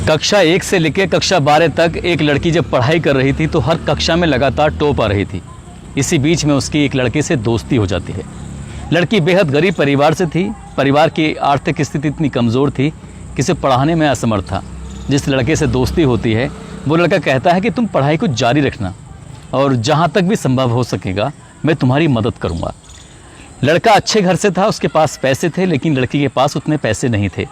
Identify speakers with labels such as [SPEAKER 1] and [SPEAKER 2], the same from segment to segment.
[SPEAKER 1] कक्षा 1 से लेकर कक्षा 12 तक एक लड़की जब पढ़ाई कर रही थी तो हर कक्षा में लगातार टॉप आ रही थी। इसी बीच में उसकी एक लड़के से दोस्ती हो जाती है। लड़की बेहद गरीब परिवार से थी। परिवार की आर्थिक स्थिति इतनी कमज़ोर थी कि उसे पढ़ाने में असमर्थ था। जिस लड़के से दोस्ती होती है वो लड़का कहता है कि तुम पढ़ाई को जारी रखना और जहाँ तक भी संभव हो सकेगा मैं तुम्हारी मदद करूँगा। लड़का अच्छे घर से था, उसके पास पैसे थे, लेकिन लड़की के पास उतने पैसे नहीं थे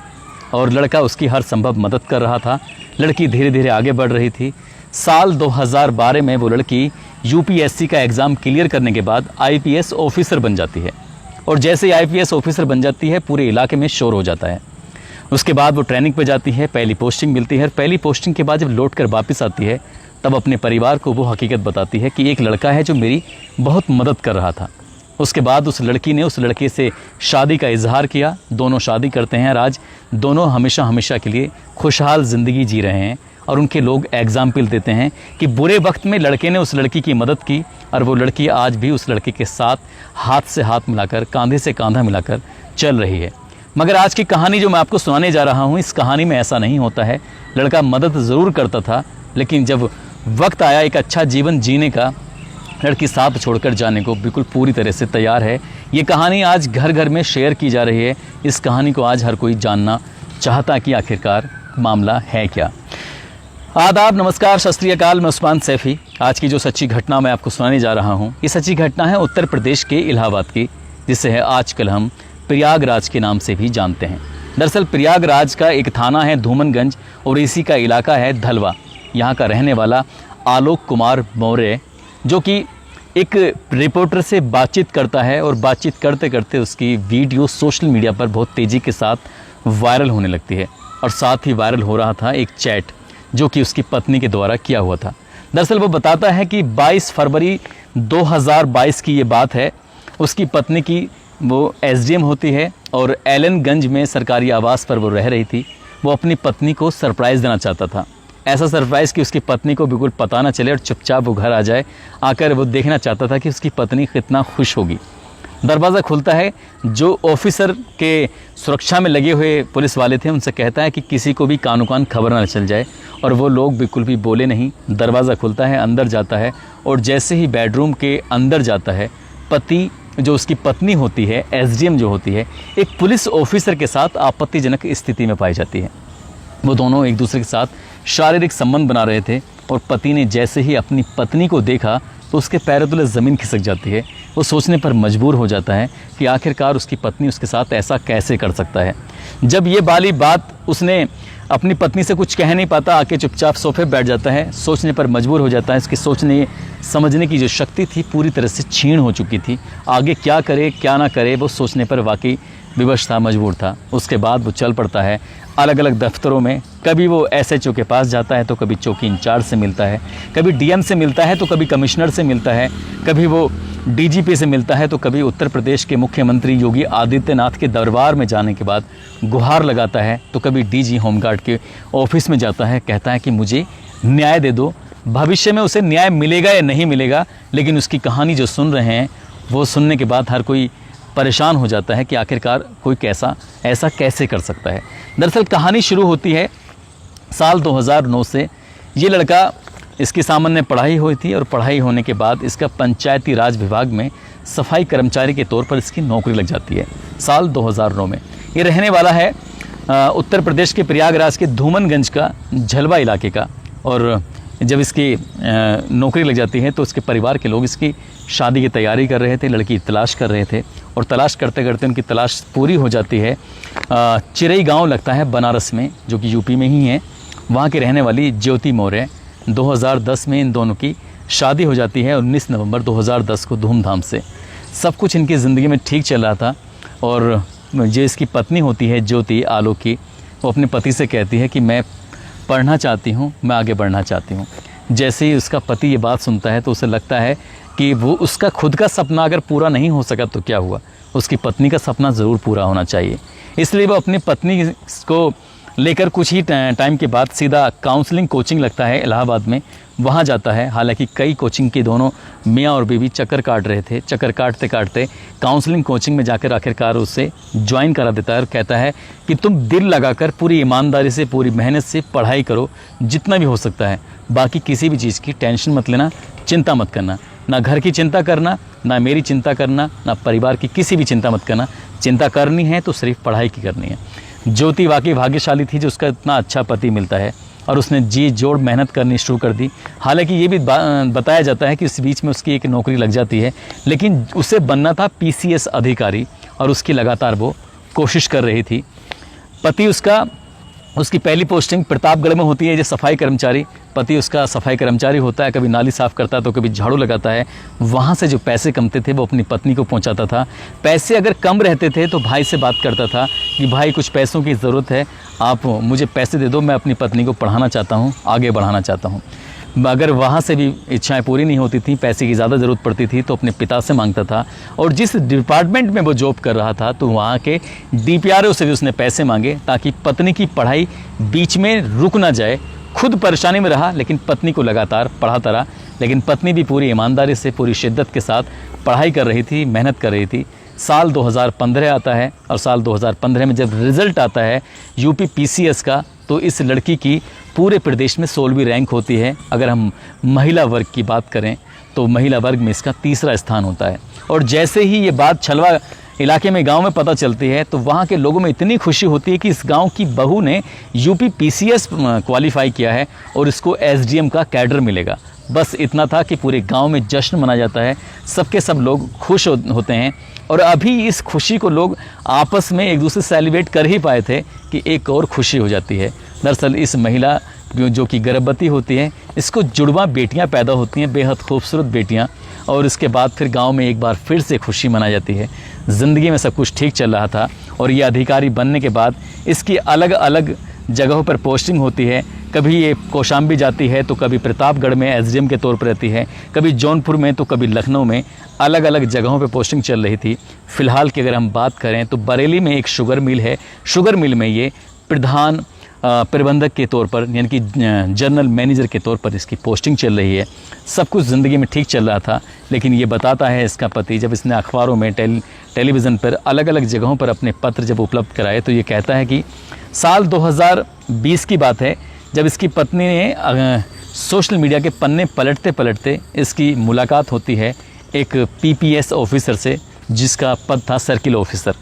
[SPEAKER 1] और लड़का उसकी हर संभव मदद कर रहा था। लड़की धीरे धीरे आगे बढ़ रही थी। साल 2012 में वो लड़की यूपीएससी का एग्ज़ाम क्लियर करने के बाद आईपीएस ऑफिसर बन जाती है और जैसे ही आईपीएस ऑफिसर बन जाती है पूरे इलाके में शोर हो जाता है। उसके बाद वो ट्रेनिंग पे जाती है, पहली पोस्टिंग मिलती है और पहली पोस्टिंग के बाद जब लौट कर वापस आती है तब अपने परिवार को वो हकीकत बताती है कि एक लड़का है जो मेरी बहुत मदद कर रहा था। उसके बाद उस लड़की ने उस लड़के से शादी का इजहार किया। दोनों शादी करते हैं और आज दोनों हमेशा हमेशा के लिए खुशहाल ज़िंदगी जी रहे हैं और उनके लोग एग्जाम्पल देते हैं कि बुरे वक्त में लड़के ने उस लड़की की मदद की और वो लड़की आज भी उस लड़के के साथ हाथ से हाथ मिलाकर, कांधे से कांधा मिलाकर चल रही है। मगर आज की कहानी जो मैं आपको सुनाने जा रहा हूँ, इस कहानी में ऐसा नहीं होता है। लड़का मदद ज़रूर करता था, लेकिन जब वक्त आया एक अच्छा जीवन जीने का, लड़की साथ छोड़कर जाने को बिल्कुल पूरी तरह से तैयार है। ये कहानी आज घर घर में शेयर की जा रही है। इस कहानी को आज हर कोई जानना चाहता कि आखिरकार मामला है क्या। आदाब, नमस्कार, सत श्री अकाल। मैं उस्मान सैफ़ी। आज की जो सच्ची घटना मैं आपको सुनाने जा रहा हूँ, ये सच्ची घटना है उत्तर प्रदेश के इलाहाबाद की, जिसे है आजकल हम प्रयागराज के नाम से भी जानते हैं। दरअसल प्रयागराज का एक थाना है धूमनगंज और इसी का इलाका है धलवा। यहाँ का रहने वाला आलोक कुमार मौर्य, जो कि एक रिपोर्टर से बातचीत करता है और बातचीत करते करते उसकी वीडियो सोशल मीडिया पर बहुत तेज़ी के साथ वायरल होने लगती है। और साथ ही वायरल हो रहा था एक चैट जो कि उसकी पत्नी के द्वारा किया हुआ था। दरअसल वो बताता है कि 22 फरवरी 2022 की ये बात है। उसकी पत्नी की वो एसडीएम होती है और एलनगंज में सरकारी आवास पर वो रह रही थी। वो अपनी पत्नी को सरप्राइज़ देना चाहता था, ऐसा सरप्राइज़ कि उसकी पत्नी को बिल्कुल पता ना चले और चुपचाप वो घर आ जाए। आकर वो देखना चाहता था कि उसकी पत्नी कितना खुश होगी। दरवाज़ा खुलता है, जो ऑफिसर के सुरक्षा में लगे हुए पुलिस वाले थे उनसे कहता है कि किसी को भी कानो कान खबर ना चल जाए, और वो लोग बिल्कुल भी बोले नहीं। दरवाज़ा खुलता है, अंदर जाता है और जैसे ही बेडरूम के अंदर जाता है, पति जो उसकी पत्नी होती है, एसडीएम जो होती है, एक पुलिस ऑफिसर के साथ आपत्तिजनक स्थिति में पाई जाती है। वो दोनों एक दूसरे के साथ शारीरिक संबंध बना रहे थे और पति ने जैसे ही अपनी पत्नी को देखा तो उसके पैरों तले ज़मीन खिसक जाती है। वो सोचने पर मजबूर हो जाता है कि आखिरकार उसकी पत्नी उसके साथ ऐसा कैसे कर सकता है। जब ये वाली बात उसने अपनी पत्नी से कुछ कह नहीं पाता, आके चुपचाप सोफे बैठ जाता है। सोचने पर मजबूर हो जाता है। इसकी सोचने समझने की जो शक्ति थी पूरी तरह से छीन हो चुकी थी। आगे क्या करे क्या ना करे वो सोचने पर वाकई विवश था, मजबूर था। उसके बाद वो चल पड़ता है अलग अलग दफ्तरों में। कभी वो एसएचओ के पास जाता है तो कभी चौकी इंचार्ज से मिलता है, कभी डीएम से मिलता है तो कभी कमिश्नर से मिलता है, कभी वो डीजीपी से मिलता है तो कभी उत्तर प्रदेश के मुख्यमंत्री योगी आदित्यनाथ के दरबार में जाने के बाद गुहार लगाता है, तो कभी डीजी होमगार्ड के ऑफिस में जाता है, कहता है कि मुझे न्याय दे दो। भविष्य में उसे न्याय मिलेगा या नहीं मिलेगा, लेकिन उसकी कहानी जो सुन रहे हैं वो सुनने के बाद हर कोई परेशान हो जाता है कि आखिरकार कोई ऐसा कैसे कर सकता है। दरअसल कहानी शुरू होती है साल 2009 से। ये लड़का, इसकी सामान्य पढ़ाई हुई थी और पढ़ाई होने के बाद इसका पंचायती राज विभाग में सफाई कर्मचारी के तौर पर इसकी नौकरी लग जाती है साल 2009 में। ये रहने वाला है उत्तर प्रदेश के प्रयागराज के धूमनगंज का झलवा इलाके का। और जब इसकी नौकरी लग जाती है तो इसके परिवार के लोग इसकी शादी की तैयारी कर रहे थे, लड़की तलाश कर रहे थे और तलाश करते करते उनकी तलाश पूरी हो जाती है। चिरई गांव लगता है बनारस में, जो कि यूपी में ही है। वहाँ की रहने वाली ज्योति मौर्य, 2010 में इन दोनों की शादी हो जाती है। 19 नवंबर 2010 को धूमधाम से सब कुछ इनकी ज़िंदगी में ठीक चल रहा था। और जो इसकी पत्नी होती है ज्योति आलोक की, वो अपने पति से कहती है कि मैं पढ़ना चाहती हूँ, मैं आगे बढ़ना चाहती हूँ। जैसे ही उसका पति ये बात सुनता है तो उसे लगता है कि वो उसका खुद का सपना अगर पूरा नहीं हो सका तो क्या हुआ, उसकी पत्नी का सपना ज़रूर पूरा होना चाहिए। इसलिए वो अपनी पत्नी को लेकर कुछ ही टाइम के बाद सीधा काउंसलिंग कोचिंग लगता है इलाहाबाद में, वहाँ जाता है। हालांकि कई कोचिंग के दोनों मियाँ और बीवी चक्कर काट रहे थे। चक्कर काटते काटते काउंसलिंग कोचिंग में जाकर आखिरकार उससे ज्वाइन करा देता है और कहता है कि तुम दिल लगाकर पूरी ईमानदारी से, पूरी मेहनत से पढ़ाई करो जितना भी हो सकता है, बाकी किसी भी चीज़ की टेंशन मत लेना, चिंता मत करना, ना घर की चिंता करना, ना मेरी चिंता करना, ना परिवार की किसी भी चिंता मत करना। चिंता करनी है तो सिर्फ पढ़ाई की करनी है। ज्योति वाकई भाग्यशाली थी जो उसका इतना अच्छा पति मिलता है और उसने जी जोड़ मेहनत करनी शुरू कर दी। हालांकि ये भी बताया जाता है कि उस बीच में उसकी एक नौकरी लग जाती है, लेकिन उसे बनना था PCS अधिकारी और उसकी लगातार वो कोशिश कर रही थी। पति उसकी पहली पोस्टिंग प्रतापगढ़ में होती है, जो सफाई कर्मचारी। पति उसका सफाई कर्मचारी होता है, कभी नाली साफ़ करता है तो कभी झाड़ू लगाता है। वहाँ से जो पैसे कमते थे वो अपनी पत्नी को पहुँचाता था। पैसे अगर कम रहते थे तो भाई से बात करता था कि भाई कुछ पैसों की ज़रूरत है, आप मुझे पैसे दे दो, मैं अपनी पत्नी को पढ़ाना चाहता हूँ, आगे बढ़ाना चाहता हूँ। अगर वहाँ से भी इच्छाएं पूरी नहीं होती थी, पैसे की ज़्यादा ज़रूरत पड़ती थी तो अपने पिता से मांगता था। और जिस डिपार्टमेंट में वो जॉब कर रहा था तो वहाँ के DPRO से भी उसने पैसे मांगे ताकि पत्नी की पढ़ाई बीच में रुक ना जाए। खुद परेशानी में रहा लेकिन पत्नी को लगातार पढ़ाता रहा। लेकिन पत्नी भी पूरी ईमानदारी से, पूरी शिद्दत के साथ पढ़ाई कर रही थी, मेहनत कर रही थी। साल 2015 आता है और साल 2015 में जब रिज़ल्ट आता है UP PCS का, तो इस लड़की की पूरे प्रदेश में 16वीं रैंक होती है। अगर हम महिला वर्ग की बात करें तो महिला वर्ग में इसका 3रा स्थान होता है। और जैसे ही ये बात छलवा इलाके में, गांव में पता चलती है तो वहाँ के लोगों में इतनी खुशी होती है कि इस गांव की बहू ने UP PCS क्वालिफाई किया है और इसको SDM का कैडर मिलेगा। बस इतना था कि पूरे गांव में जश्न मनाया जाता है, सबके सब लोग खुश होते हैं। और अभी इस खुशी को लोग आपस में एक दूसरे से सेलिब्रेट कर ही पाए थे कि एक और खुशी हो जाती है। दरअसल इस महिला जो कि गर्भवती होती है, इसको जुड़वा बेटियां पैदा होती हैं, बेहद खूबसूरत बेटियां। और इसके बाद फिर गांव में एक बार फिर से खुशी मनाई जाती है। ज़िंदगी में सब कुछ ठीक चल रहा था और ये अधिकारी बनने के बाद इसकी अलग अलग जगहों पर पोस्टिंग होती है। कभी ये कौशाम्बी जाती है तो कभी प्रतापगढ़ में SDM के तौर पर रहती है, कभी जौनपुर में तो कभी लखनऊ में, अलग अलग जगहों पे पोस्टिंग चल रही थी। फ़िलहाल की अगर हम बात करें तो बरेली में एक शुगर मिल है, शुगर मिल में ये प्रधान प्रबंधक के तौर पर, यानी कि जनरल मैनेजर के तौर पर इसकी पोस्टिंग चल रही है। सब कुछ ज़िंदगी में ठीक चल रहा था, लेकिन ये बताता है इसका पति, जब इसने अखबारों में, टेलीविज़न पर, अलग अलग जगहों पर अपने पत्र जब उपलब्ध कराए तो ये कहता है कि साल 2020 की बात है, जब इसकी पत्नी ने सोशल मीडिया के पन्ने पलटते पलटते इसकी मुलाकात होती है एक PPS ऑफिसर से, जिसका पद था सर्किल ऑफिसर,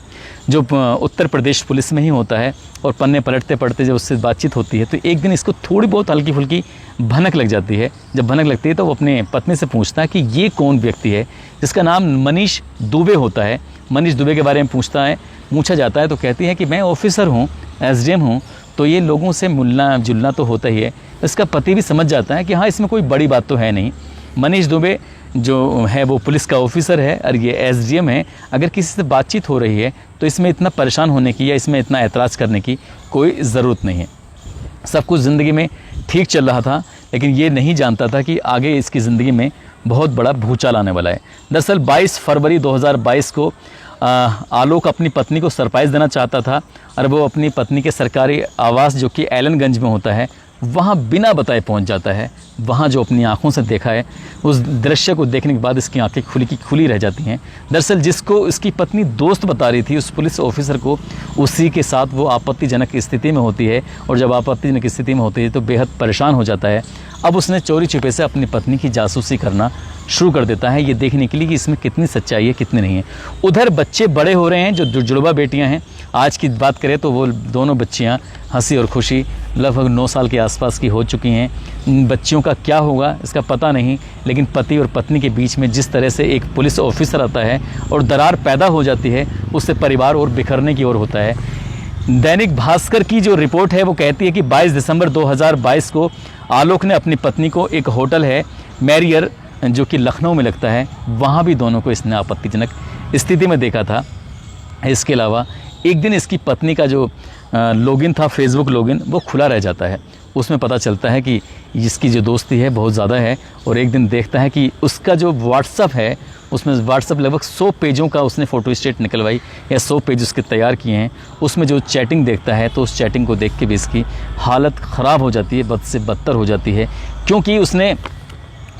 [SPEAKER 1] जो उत्तर प्रदेश पुलिस में ही होता है। और पन्ने पलटते पलटते जब उससे बातचीत होती है तो एक दिन इसको थोड़ी बहुत हल्की फुल्की भनक लग जाती है। जब भनक लगती है तो वो अपने पत्नी से पूछता है कि ये कौन व्यक्ति है, जिसका नाम मनीष दुबे होता है। मनीष दुबे के बारे में पूछा जाता है तो कहती है कि मैं ऑफिसर हूँ, SDM हूँ, तो ये लोगों से मिलना जुलना तो होता ही है। इसका पति भी समझ जाता है कि हाँ, इसमें कोई बड़ी बात तो है नहीं। मनीष दुबे जो है वो पुलिस का ऑफिसर है और ये SDM है। अगर किसी से बातचीत हो रही है तो इसमें इतना परेशान होने की या इसमें इतना ऐतराज़ करने की कोई ज़रूरत नहीं है। सब कुछ ज़िंदगी में ठीक चल रहा था, लेकिन ये नहीं जानता था कि आगे इसकी ज़िंदगी में बहुत बड़ा भूचाल आने वाला है। दरअसल 22 फरवरी 2022 को आलोक अपनी पत्नी को सरप्राइज़ देना चाहता था और वो अपनी पत्नी के सरकारी आवास जो कि एलनगंज में होता है, वहाँ बिना बताए पहुँच जाता है। वहाँ जो अपनी आँखों से देखा है, उस दृश्य को देखने के बाद इसकी आंखें खुली रह जाती हैं। दरअसल जिसको इसकी पत्नी दोस्त बता रही थी उस पुलिस ऑफिसर को, उसी के साथ वो आपत्तिजनक स्थिति में होती है। और जब आपत्तिजनक स्थिति में होती है तो बेहद परेशान हो जाता है। अब उसने चोरी छिपे से अपनी पत्नी की जासूसी करना शुरू कर देता है, ये देखने के लिए कि इसमें कितनी सच्चाई है कितनी नहीं है। उधर बच्चे बड़े हो रहे हैं, जो जुड़वा बेटियां हैं। आज की बात करें तो वो दोनों बच्चियां हंसी और खुशी लगभग 9 साल के आसपास की हो चुकी हैं। बच्चियों का क्या होगा इसका पता नहीं, लेकिन पति और पत्नी के बीच में जिस तरह से एक पुलिस ऑफिसर आता है और दरार पैदा हो जाती है, उससे परिवार और बिखरने की ओर होता है। दैनिक भास्कर की जो रिपोर्ट है वो कहती है कि 22 दिसंबर 2022 को आलोक ने अपनी पत्नी को एक होटल है मैरियर, जो कि लखनऊ में लगता है, वहाँ भी दोनों को इसने आपत्तिजनक स्थिति में देखा था। इसके अलावा एक दिन इसकी पत्नी का जो लॉगिन था, फेसबुक लॉगिन, वो खुला रह जाता है। उसमें पता चलता है कि इसकी जो दोस्ती है बहुत ज़्यादा है, और एक दिन देखता है कि उसका जो व्हाट्सअप है उसमें व्हाट्सअप लगभग 100 पेजों का उसने फ़ोटो स्टेट निकलवाई या 100 पेज उसके तैयार किए हैं। उसमें जो चैटिंग देखता है तो उस चैटिंग को देख के भी इसकी हालत ख़राब हो जाती है, बद से बदतर हो जाती है, क्योंकि उसने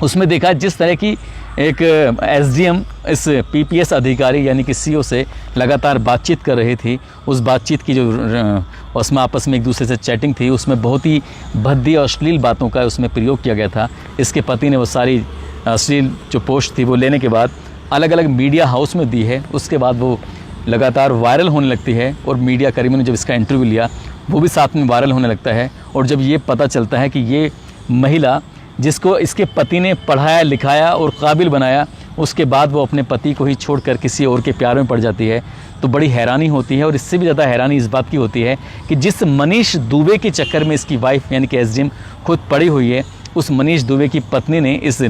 [SPEAKER 1] उसमें देखा जिस तरह की एक एसडीएम इस पीपीएस अधिकारी यानी कि सीओ से लगातार बातचीत कर रही थी। उस बातचीत की जो उसमें आपस में एक दूसरे से चैटिंग थी, उसमें बहुत ही भद्दी और अश्लील बातों का उसमें प्रयोग किया गया था। इसके पति ने वो सारी अश्लील जो पोस्ट थी वो लेने के बाद अलग अलग मीडिया हाउस में दी है। उसके बाद वो लगातार वायरल होने लगती है, और मीडिया कर्मियों ने जब इसका इंटरव्यू लिया वो भी साथ में वायरल होने लगता है। और जब ये पता चलता है कि ये महिला जिसको इसके पति ने पढ़ाया लिखाया और काबिल बनाया, उसके बाद वो अपने पति को ही छोड़कर किसी और के प्यार में पड़ जाती है, तो बड़ी हैरानी होती है। और इससे भी ज़्यादा हैरानी इस बात की होती है कि जिस मनीष दुबे के चक्कर में इसकी वाइफ यानी कि एसडीएम खुद पड़ी हुई है, उस मनीष दुबे की पत्नी ने इस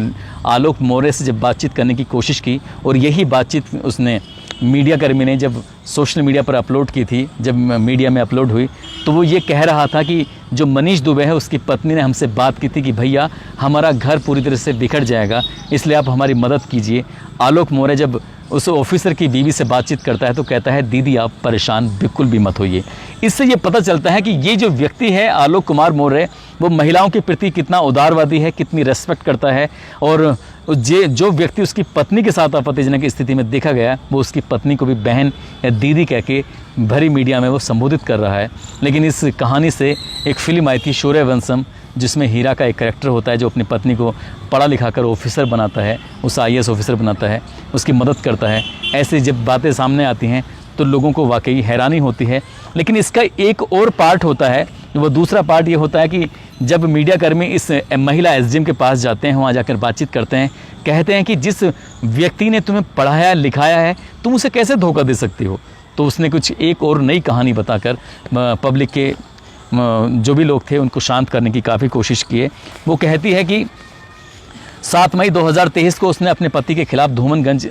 [SPEAKER 1] आलोक मौर्य से जब बातचीत करने की कोशिश की, और यही बातचीत उसने मीडिया कर्मी ने जब सोशल मीडिया पर अपलोड की थी, जब मीडिया में अपलोड हुई, तो वो ये कह रहा था कि जो मनीष दुबे है उसकी पत्नी ने हमसे बात की थी कि भैया हमारा घर पूरी तरह से बिखर जाएगा, इसलिए आप हमारी मदद कीजिए। आलोक मौर्य जब उस ऑफिसर की बीवी से बातचीत करता है तो कहता है दीदी आप परेशान बिल्कुल भी मत होइए। इससे ये पता चलता है कि ये जो व्यक्ति है आलोक कुमार मौर्य, वो महिलाओं के प्रति कितना उदारवादी है, कितनी रेस्पेक्ट करता है। और जो व्यक्ति उसकी पत्नी के साथ आपत्तिजनक स्थिति में देखा गया, वो उसकी पत्नी को भी बहन या दीदी कह के भरी मीडिया में वो संबोधित कर रहा है। लेकिन इस कहानी से एक फिल्म आई थी सूर्यवंशम, जिसमें हीरा का एक कैरेक्टर होता है जो अपनी पत्नी को पढ़ा लिखा कर ऑफिसर बनाता है, उस आईएएस ऑफिसर बनाता है, उसकी मदद करता है। ऐसे जब बातें सामने आती हैं तो लोगों को वाकई हैरानी होती है। लेकिन इसका एक और पार्ट होता है, वो दूसरा पार्ट ये होता है कि जब मीडिया कर्मी इस महिला एसडीएम के पास जाते हैं, वहाँ जाकर बातचीत करते हैं, कहते हैं कि जिस व्यक्ति ने तुम्हें पढ़ाया लिखाया है तुम उसे कैसे धोखा दे सकती हो। तो उसने कुछ एक और नई कहानी बताकर पब्लिक के जो भी लोग थे उनको शांत करने की काफ़ी कोशिश की है। वो कहती है कि 7 मई 2023 को उसने अपने पति के खिलाफ धूमनगंज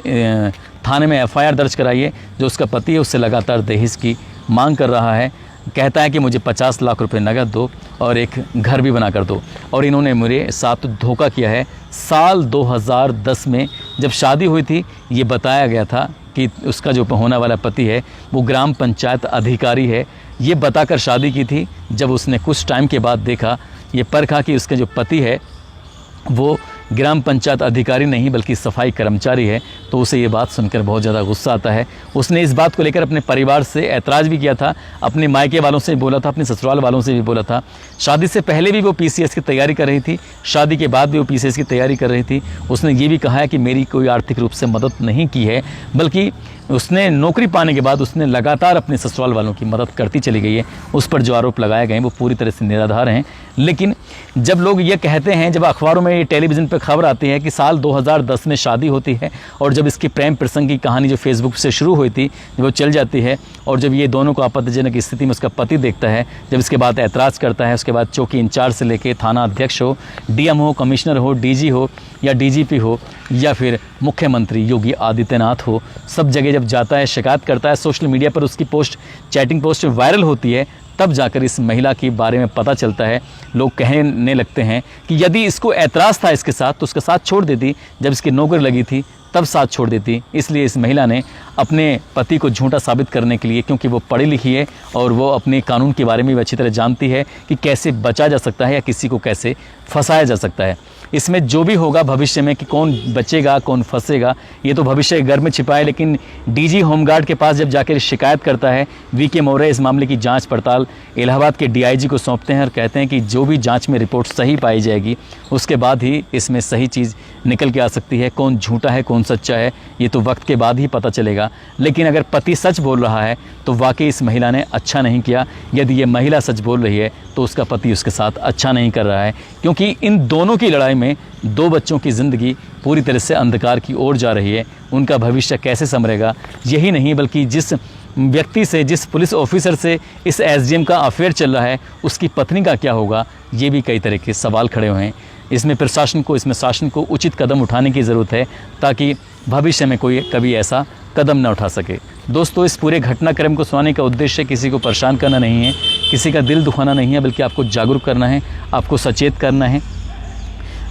[SPEAKER 1] थाने में एफआईआर दर्ज कराई है। जो उसका पति है उससे लगातार दहेज की मांग कर रहा है। कहता है कि मुझे 50 लाख रुपए नकद दो और एक घर भी बना कर दो। और इन्होंने मेरे साथ धोखा किया है। साल 2010 में जब शादी हुई थी, ये बताया गया था कि उसका जो होने वाला पति है वो ग्राम पंचायत अधिकारी है, ये बताकर शादी की थी। जब उसने कुछ टाइम के बाद देखा, ये परखा कि उसके जो पति है वो ग्राम पंचायत अधिकारी नहीं बल्कि सफाई कर्मचारी है, तो उसे ये बात सुनकर बहुत ज़्यादा गुस्सा आता है। उसने इस बात को लेकर अपने परिवार से ऐतराज़ भी किया था, अपने मायके वालों से भी बोला था, अपने ससुराल वालों से भी बोला था। शादी से पहले भी वो पीसीएस की तैयारी कर रही थी, शादी के बाद भी वो पीसीएस की तैयारी कर रही थी। उसने ये भी कहा है कि मेरी कोई आर्थिक रूप से मदद नहीं की है, बल्कि उसने नौकरी पाने के बाद उसने लगातार अपने ससुराल वालों की मदद करती चली गई है। उस पर जो आरोप लगाए गए हैं वो पूरी तरह से निराधार हैं। लेकिन जब लोग ये कहते हैं, जब अखबारों में टेलीविज़न पर खबर आती है कि साल 2010 में शादी होती है, और जब इसकी प्रेम प्रसंग की कहानी जो फेसबुक से शुरू हुई थी वो चल जाती है, और जब ये दोनों को आपत्तिजनक स्थिति में उसका पति देखता है, जब इसके बाद ऐतराज़ करता है, उसके बाद चौकी इंचार्ज से लेकर थाना अध्यक्ष हो, डीएम हो, कमिश्नर हो, डीजी हो या डीजीपी हो या फिर मुख्यमंत्री योगी आदित्यनाथ हो, सब जगह जब जाता है, शिकायत करता है, सोशल मीडिया पर उसकी पोस्ट, चैटिंग पोस्ट वायरल होती है, तब जाकर इस महिला के बारे में पता चलता है। लोग कहने लगते हैं कि यदि इसको ऐतराज़ था इसके साथ तो उसका साथ छोड़ देती, जब इसकी नौकरी लगी थी तब साथ छोड़ देती। इसलिए इस महिला ने अपने पति को झूठा साबित करने के लिए, क्योंकि वो पढ़ी लिखी है और वो अपने कानून के बारे में भी अच्छी तरह जानती है कि कैसे बचा जा सकता है या किसी को कैसे फंसाया जा सकता है। इसमें जो भी होगा भविष्य में कि कौन बचेगा कौन फंसेगा, ये तो भविष्य के घर में छिपा है। लेकिन डीजी होमगार्ड के पास जब जाकर शिकायत करता है, वीके मौर्य इस मामले की जांच पड़ताल इलाहाबाद के डीआईजी को सौंपते हैं और कहते हैं कि जो भी जांच में रिपोर्ट सही पाई जाएगी उसके बाद ही इसमें सही चीज़ निकल के आ सकती है। कौन झूठा है कौन सच्चा है ये तो वक्त के बाद ही पता चलेगा। लेकिन अगर पति सच बोल रहा है तो वाकई इस महिला ने अच्छा नहीं किया। यदि ये महिला सच बोल रही है तो उसका पति उसके साथ अच्छा नहीं कर रहा है, क्योंकि इन दोनों की लड़ाई में 2 बच्चों की ज़िंदगी पूरी तरह से अंधकार की ओर जा रही है। उनका भविष्य कैसे संभलेगा, यही नहीं बल्कि जिस व्यक्ति से, जिस पुलिस ऑफिसर से इस एसडीएम का अफेयर चल रहा है उसकी पत्नी का क्या होगा, ये भी कई तरह के सवाल खड़े हुए हैं। इसमें प्रशासन को, इसमें शासन को उचित कदम उठाने की ज़रूरत है ताकि भविष्य में कोई कभी ऐसा कदम न उठा सके। दोस्तों, इस पूरे घटनाक्रम को सुनाने का उद्देश्य किसी को परेशान करना नहीं है, किसी का दिल दुखाना नहीं है, बल्कि आपको जागरूक करना है, आपको सचेत करना है।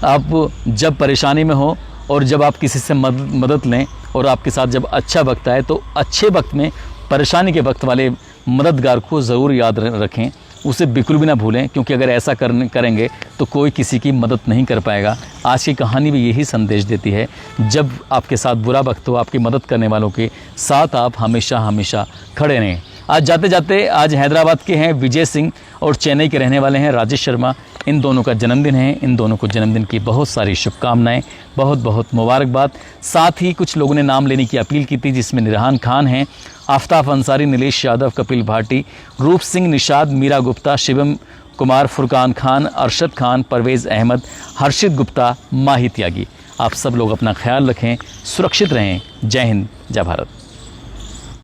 [SPEAKER 1] आप जब परेशानी में हो और जब आप किसी से मदद लें और आपके साथ जब अच्छा वक्त आए, तो अच्छे वक्त में परेशानी के वक्त वाले मददगार को ज़रूर याद रखें, उसे बिल्कुल भी ना भूलें, क्योंकि अगर ऐसा करेंगे तो कोई किसी की मदद नहीं कर पाएगा। आज की कहानी भी यही संदेश देती है, जब आपके साथ बुरा वक्त हो, आपकी मदद करने वालों के साथ आप हमेशा हमेशा खड़े रहें। आज जाते जाते आज हैदराबाद के हैं विजय सिंह और चेन्नई के रहने वाले हैं राजेश शर्मा। इन दोनों का जन्मदिन है, इन दोनों को जन्मदिन की बहुत सारी शुभकामनाएं, बहुत बहुत मुबारकबाद। साथ ही कुछ लोगों ने नाम लेने की अपील की थी, जिसमें निरहान खान हैं, आफ्ताब अंसारी, नीलेश यादव, कपिल भाटी, रूप सिंह, निषाद, मीरा गुप्ता, शिवम कुमार, फुरकान खान, अरशद खान, परवेज़ अहमद, हर्षित गुप्ता, माही त्यागी। आप सब लोग अपना ख्याल रखें, सुरक्षित रहें। जय हिंद, जय भारत।